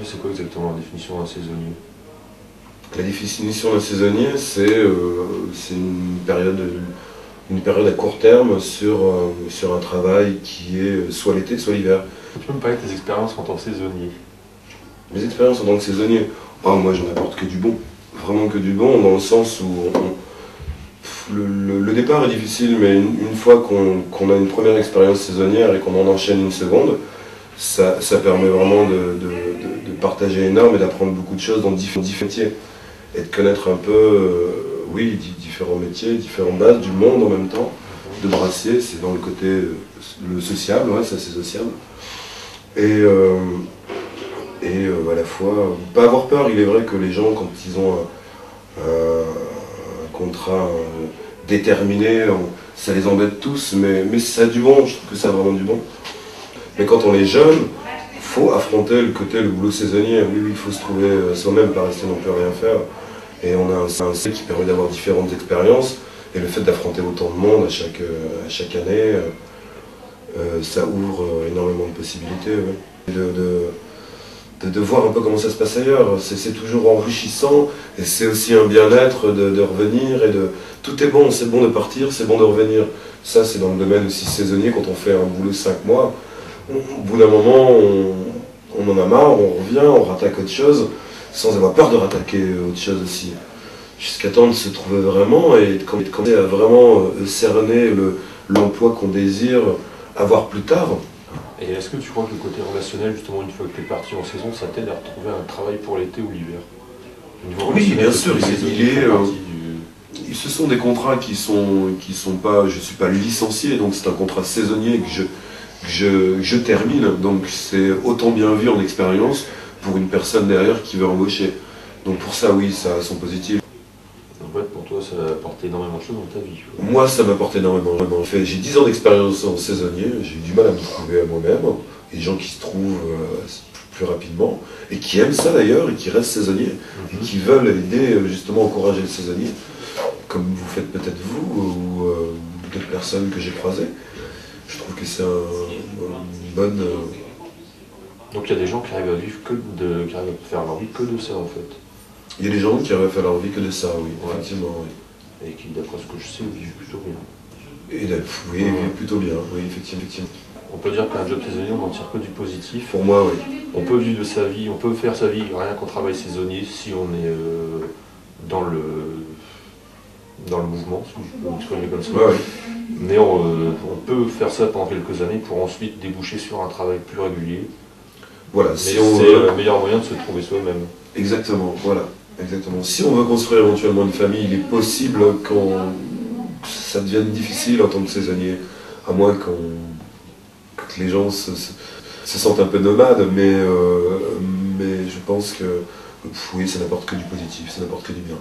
C'est quoi exactement la définition d'un saisonnier? La définition d'un saisonnier, c'est une période à court terme sur un travail qui est soit l'été, soit l'hiver. Tu peux me parler de tes expériences en tant que saisonnier? Mes expériences en tant que saisonnier, moi j'en apporte que du bon. Vraiment que du bon, dans le sens où le départ est difficile, mais une fois qu'on a une première expérience saisonnière et qu'on en enchaîne une seconde, ça permet vraiment de partager énorme et d'apprendre beaucoup de choses dans différents métiers. Et de connaître un peu, oui, différents métiers, différentes bases du monde en même temps, de brasser, c'est dans le côté le sociable, ouais, ça c'est sociable. Et à la fois, pas avoir peur, il est vrai que les gens, quand ils ont un contrat déterminé, ça les embête tous, mais ça a du bon, je trouve que ça a vraiment du bon. Mais quand on est jeune, il faut affronter le boulot saisonnier. Oui, il faut se trouver soi-même, pas rester non plus à rien faire. Et on a un C qui permet d'avoir différentes expériences. Et le fait d'affronter autant de monde à chaque année, ça ouvre énormément de possibilités. Ouais. De voir un peu comment ça se passe ailleurs. C'est toujours enrichissant et c'est aussi un bien-être de revenir. Tout est bon de partir, c'est bon de revenir. Ça, c'est dans le domaine aussi saisonnier, quand on fait un boulot 5 mois. Au bout d'un moment, on en a marre, on revient, on rattaque autre chose, sans avoir peur de rattaquer autre chose aussi. Jusqu'à temps de se trouver vraiment et de commencer à vraiment cerner l'emploi qu'on désire avoir plus tard. Et est-ce que tu crois que le côté relationnel, justement, une fois que tu es parti en saison, ça t'aide à retrouver un travail pour l'été ou l'hiver? Oui, bien sûr, ce sont des contrats qui sont pas, je ne suis pas licencié, donc c'est un contrat saisonnier que je termine, donc c'est autant bien vu en expérience pour une personne derrière qui veut embaucher. Donc pour ça, oui, ça a son positif. En fait, pour toi, ça a apporté énormément de choses dans ta vie. Moi, ça m'apporte énormément. J'ai 10 ans d'expérience en saisonnier, j'ai eu du mal à me trouver à moi-même. Il y a des gens qui se trouvent plus rapidement, et qui aiment ça d'ailleurs, et qui restent saisonniers, et qui veulent aider, justement, encourager le saisonnier, comme vous faites peut-être vous, ou d'autres personnes que j'ai croisées. Je trouve que c'est une bonne... Donc il y a des gens qui arrivent à vivre qui arrivent à faire leur vie que de ça, en fait. Il y a des gens qui arrivent à faire leur vie que de ça, oui, ouais. Effectivement, oui. Et qui, d'après ce que je sais, vivent plutôt bien. Oui, vivent plutôt bien, oui, effectivement. On peut dire qu'un job saisonnier, on n'en tire que du positif. Pour moi, oui. On peut vivre de sa vie, on peut faire sa vie rien qu'en travail saisonnier si on est dans le mouvement, si je peux m'exprimer comme ça. Ouais, oui. Mais on peut faire ça pendant quelques années pour ensuite déboucher sur un travail plus régulier. Voilà, c'est le meilleur moyen de se trouver soi-même. Exactement, voilà. Exactement. Si on veut construire éventuellement une famille, il est possible que ça devienne difficile en tant que saisonnier, à moins que les gens se sentent un peu nomades, mais je pense que oui, ça n'apporte que du positif, ça n'apporte que du bien.